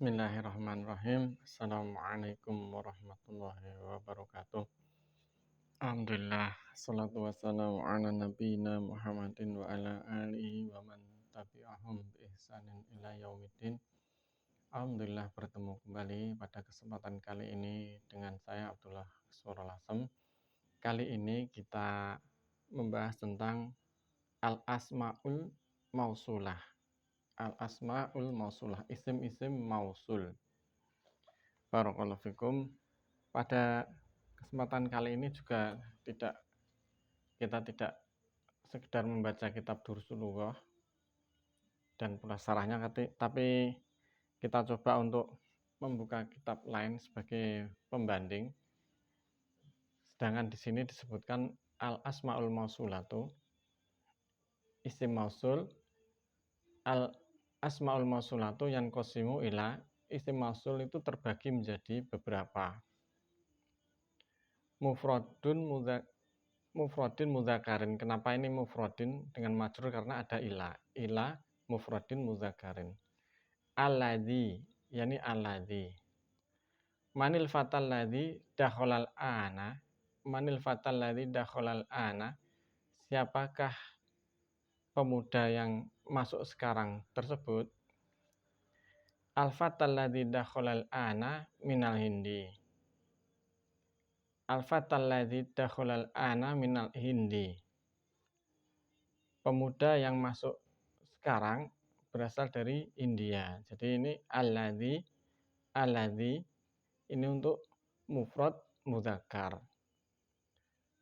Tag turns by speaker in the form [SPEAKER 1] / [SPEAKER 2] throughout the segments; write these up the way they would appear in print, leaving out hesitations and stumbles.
[SPEAKER 1] Bismillahirrahmanirrahim. Assalamualaikum warahmatullahi wabarakatuh. Alhamdulillah, salatu wassalamu ala nabiyina Muhammadin wa ala alihi wa man tabi'ahum bi ihsanin ila yaumiddin. Alhamdulillah bertemu kembali pada kesempatan kali ini dengan saya Abdullah Surul Asem. Kali ini kita membahas tentang al-asmaul mausulah. Al-asma'ul mausulah, isim-isim mausul. Barakallahu fikum. Pada kesempatan kali ini juga kita tidak sekedar membaca kitab Dursul Lughah dan pula syarahnya, tapi kita coba untuk membuka kitab lain sebagai pembanding. Sedangkan di sini disebutkan al-asma'ul mausulatu, isim mausul. Al-asma'ul mausulatu yang qasimu ila, isim mausul itu terbagi menjadi beberapa. Mufradin mudzakarin. Kenapa ini mufradin dengan majrur? Karena ada ila mufradin mudzakarin. Alladzi, yani alladzi. Manil fatal ladzi dakhalal ana. Manil fatal ladzi dakhalal ana. Siapakah pemuda yang masuk sekarang tersebut? Al-fatal ladzi dakhalal ana minal hindi. Al-fatal ladzi dakhalal ana minal hindi. Pemuda yang masuk sekarang berasal dari India. Jadi ini alladzi ini untuk mufrad mudzakkar.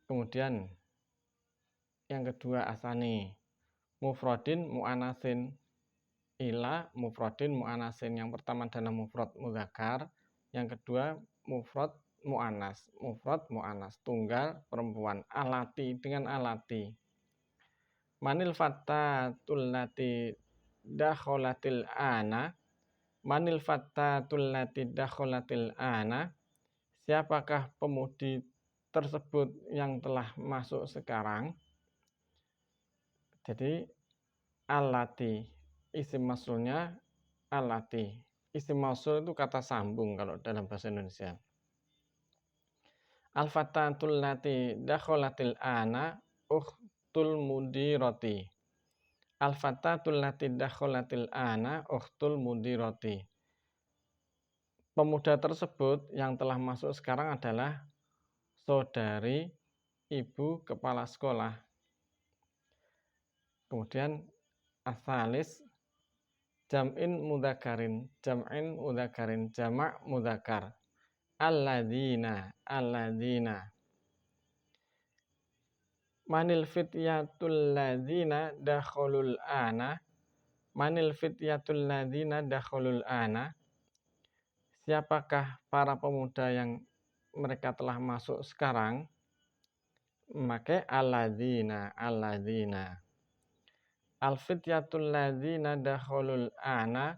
[SPEAKER 1] Kemudian yang kedua asani, mufradin mu'anasin. Ila mufradin mu'anasin. Yang pertama adalah mufrad mudzakkar, yang kedua mufrad mu'anas. Mufrad mu'anas, tunggal perempuan. Alati, dengan alati. Manil fattatul lati dakholatil ana. Manil fattatul lati dakholatil ana. Siapakah pemudi tersebut yang telah masuk sekarang? Jadi alati, isim mausulnya alati. Isim mausul itu kata sambung kalau dalam bahasa Indonesia. Al-fattatul lati dakholatil ana ukhtul mudirati. Al-fattatul lati dakholatil ana ukhtul mudirati. Pemuda tersebut yang telah masuk sekarang adalah saudari ibu kepala sekolah. Kemudian asalis jam'in mudzakarin, jamak mudzakar. Alladzina. Manil fityatul ladzina dakhalul ana. Manil fityatul ladzina dakhalul ana. Siapakah para pemuda yang mereka telah masuk sekarang? Maka alladzina. Al-fityatul ladzina dakhalul ana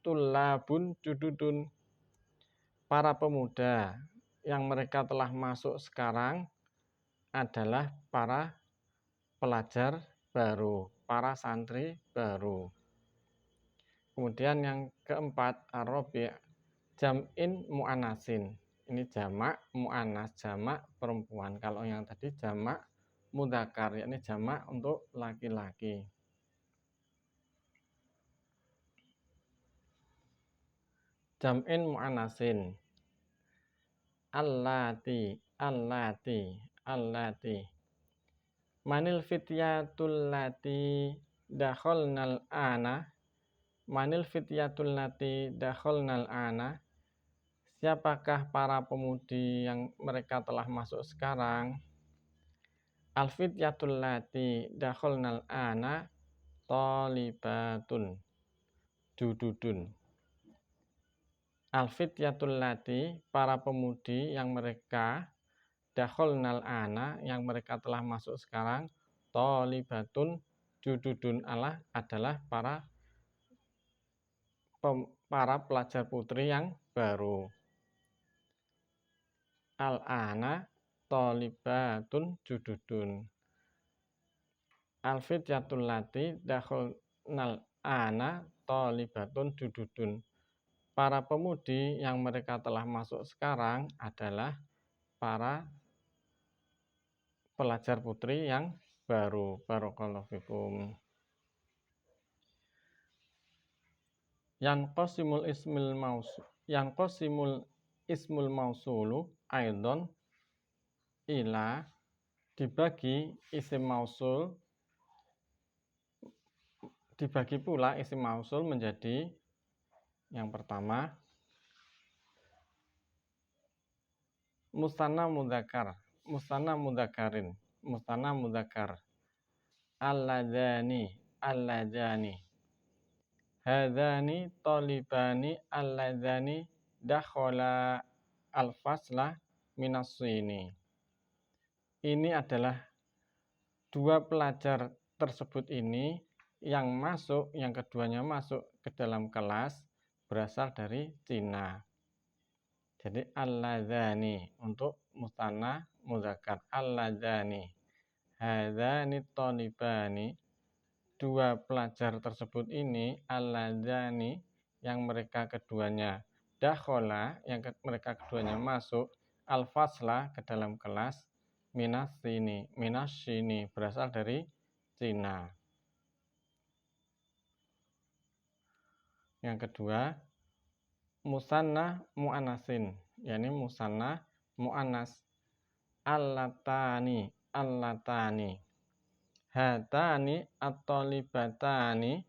[SPEAKER 1] tullabun jududun. Para pemuda yang mereka telah masuk sekarang adalah para pelajar baru, para santri baru. Kemudian yang keempat, ar-rabi' jam'in mu'anasin. Ini jamak mu'anas, jamak perempuan. Kalau yang tadi jamak mudzakkar, yakni jamak untuk laki-laki. Jam'in mu'anasin. Allati. Manil fityatul lati dakhalnal ana. Manil fityatul lati dakhalnal ana. Siapakah para pemudi yang mereka telah masuk sekarang? Al fityatul lati dakhalnal ana thalibatun jududun. Al fityatul lati, para pemudi yang mereka dakhalnal ana, yang mereka telah masuk sekarang, thalibatun jududun adalah para pelajar putri yang baru. Al-ana thalibatun jududun. Al-fityatul lati dakhalnal ana thalibatun jududun. para pemudi yang mereka telah masuk sekarang adalah para pelajar putri yang baru. Barakallahu fikum. Yanqasimul ismul mausulu aidon ila, dibagi pula isim mausul menjadi yang pertama musanna mudzakarin, musanna mudzakar, alladzani, hadzani talibani, alladzani dakhala al-fasla minas sini. Ini adalah dua pelajar tersebut ini yang keduanya masuk ke dalam kelas berasal dari Cina. Jadi alladzani untuk musanna muzakkar, alladzani, hadzani talibani, dua pelajar tersebut ini, alladzani yang mereka keduanya dakhala, yang mereka keduanya masuk, al-fasla ke dalam kelas, minas sini berasal dari Cina. Yang kedua musanna mu'anasin, yakni musanna mu'anas, allatani, hatani at-talibatani,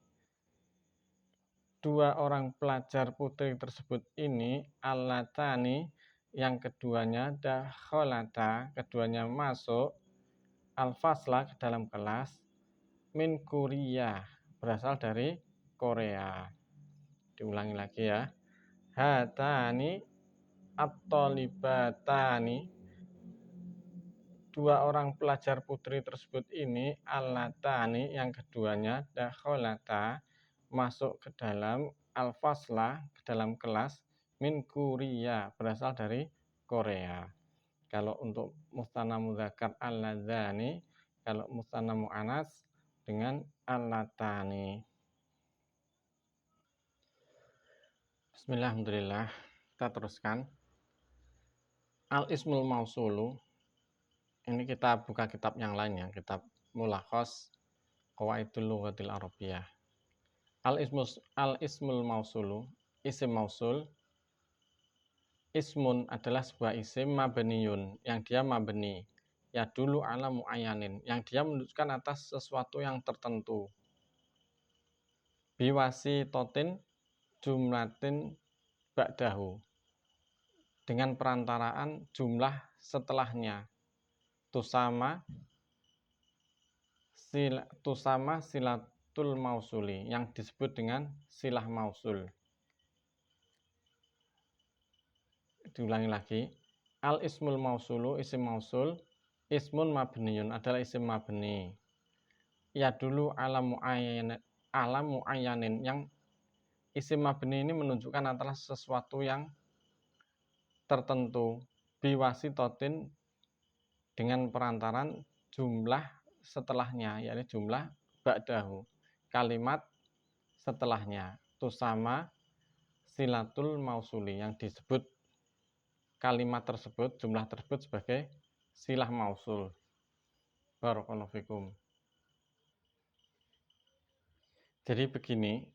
[SPEAKER 1] dua orang pelajar putri tersebut ini, allatani yang keduanya dakhalata, keduanya masuk, al-fasla ke dalam kelas, min Korea, berasal dari Korea. Diulangi lagi ya. Hatani at-talibatani, dua orang pelajar putri tersebut ini, allatani yang keduanya dakhalata, masuk ke dalam, al-fasla ke dalam kelas, min Korea, berasal dari Korea. Kalau untuk musanna muzakkar alladzani, kalau musanna mu'anas dengan allatani. Bismillah, alhamdulillah. Kita teruskan. Al-ismul mausulu. Ini kita buka kitab yang lain ya, kitab Mulakhas Qawaidul Lughatil Arabiyyah. Al-ismul mausulu, isim mausul. Ismun adalah sebuah isim mabniyun, yang dia mabni. Ya dulu ala muayyanin, yang dia menunjukkan atas sesuatu yang tertentu. Biwasi totin jumlatin ba'dahu, dengan perantaraan jumlah setelahnya. Tusama silatul mausuli, yang disebut dengan silah mausul. Diulangi lagi. Al ismul mausulu, isim mausul, ismun mabniyun, adalah isim mabni. Ya dulu ala muayyanin, yang isim mabni ini menunjukkan adalah sesuatu yang tertentu, biwasitotin, dengan perantaran jumlah setelahnya, yakni jumlah ba'dahu, kalimat setelahnya. Tusama silatul mausuli, yang disebut kalimat tersebut, jumlah tersebut sebagai silah mausul. Barakallahu fikum. Jadi begini,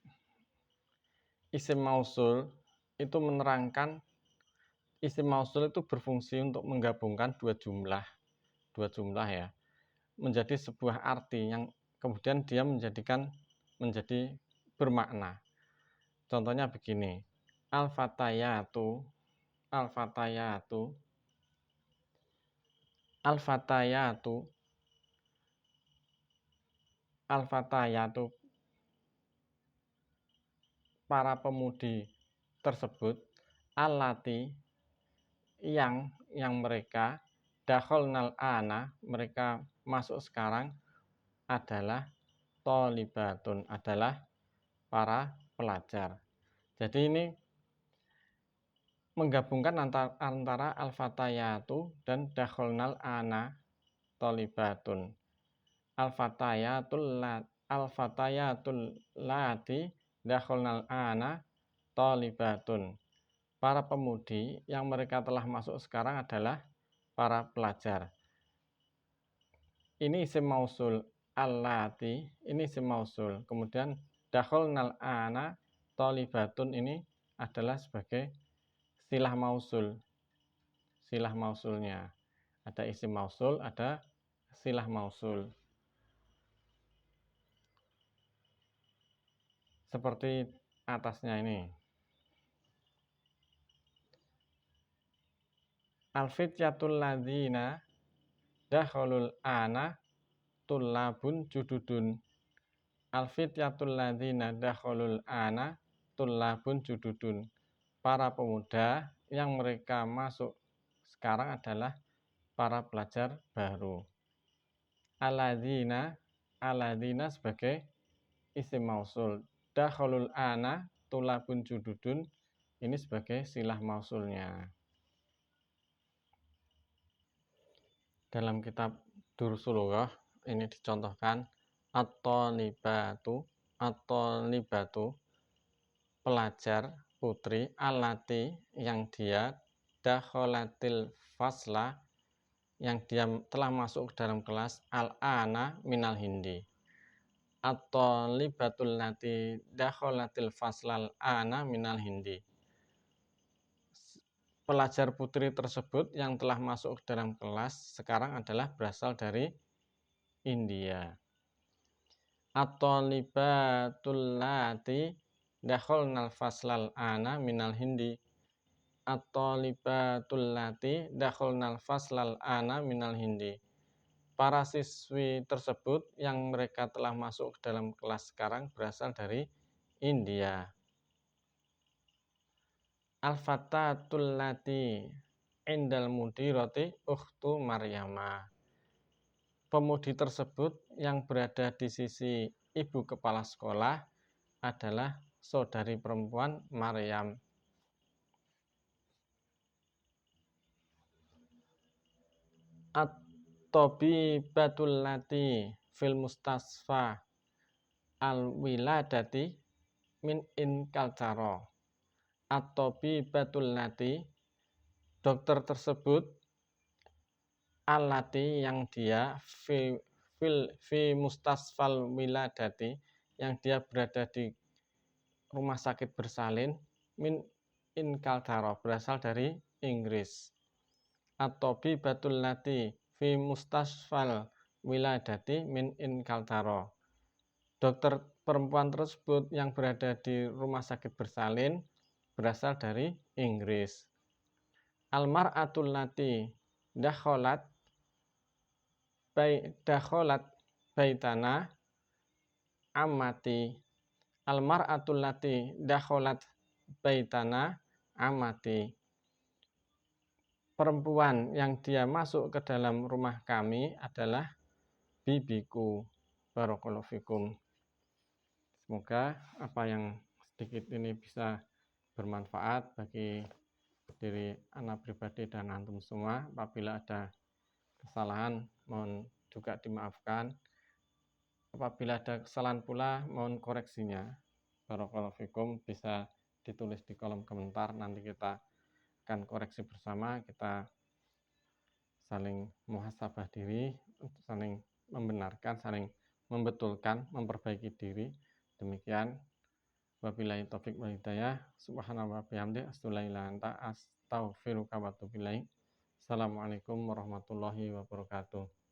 [SPEAKER 1] isim mausul itu menerangkan, isim mausul itu berfungsi untuk menggabungkan dua jumlah ya, menjadi sebuah arti yang kemudian dia menjadi bermakna. Contohnya begini, al-fatayatu, para pemudi tersebut, allati, yang mereka, dakhalnal ana, mereka masuk sekarang, adalah tholibatun, adalah para pelajar. Jadi ini menggabungkan antara al-fatayatu dan dakhalnal ana tholibatun. Al-fatayatul lati dakhalnal ana talibatun. Para pemudi yang mereka telah masuk sekarang adalah para pelajar. Ini isim mausul, allati, ini isim mausul. Kemudian dakhalnal ana talibatun ini adalah sebagai silah mausul. Silah mausulnya. Ada isim mausul, ada silah mausul. Seperti atasnya ini. Al-fityatul ladzina dakhalul ana tullabun jududun. Al-fityatul ladzina dakhalul ana tullabun jududun. Para pemuda yang mereka masuk sekarang adalah para pelajar baru. Alladzina sebagai isim mausul. Dakhalul ana tullabun jududun ini sebagai silah mausulnya. Dalam kitab Durusul Lughah ini dicontohkan at-talibatu pelajar putri alati yang dia dakholatil fasla yang dia telah masuk ke dalam kelas al-ana minal hindi. At-talibatul lati dakholatil fasla al-ana minal hindi. Pelajar putri tersebut yang telah masuk ke dalam kelas sekarang adalah berasal dari India. At-talibatul lati dakhalnal faslal ana minal hindi. At-talibatul lati dakhalnal faslal ana minal hindi. Para siswi tersebut yang mereka telah masuk ke dalam kelas sekarang berasal dari India. Al-fatatul lati indal mudirati ukhtu Maryama. Pemudi tersebut yang berada di sisi ibu kepala sekolah adalah saudari perempuan Maryam. At-tabibatul lati fil mustasfa al-wiladati min inkalcaro. At-tabibatul lati dokter tersebut alati yang dia fi mustasfal wiladati yang dia berada di rumah sakit bersalin min inkalcaro berasal dari Inggris. At-tabibatul lati fi mustasfal wiladati min inkalcaro. Dokter perempuan tersebut yang berada di rumah sakit bersalin berasal dari Inggris. Al-mar'atul lati dakholat baitana amati. Al-mar'atul lati dakholat baitana amati. Perempuan yang dia masuk ke dalam rumah kami adalah bibiku. Barakallahu fikum. Semoga apa yang sedikit ini bisa bermanfaat bagi diri anak pribadi dan antum semua. Apabila ada kesalahan mohon juga dimaafkan. Apabila ada kesalahan pula mohon koreksinya. Barakallahu fikum, bisa ditulis di kolom komentar, nanti kita akan koreksi bersama, kita saling muhasabah diri, saling membenarkan, saling membetulkan, memperbaiki diri. Demikian. Wabillahi taufiq wal hidayah. Subhanallahi wa bihamdihi asyhadu an la ilaha illa anta astaghfiruka wa atubu ilaik. Assalamualaikum warahmatullahi wabarakatuh.